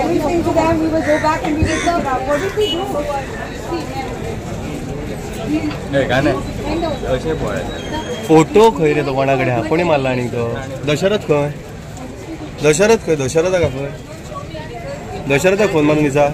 Everything to them, we will go back and we will serve out. What did we do? Photo खंय रे तो कोणा कडेन हा कोणी मारला आनी तो दशरथ खंय दशरथाक खंय दशरथाक फोन मारून दिसा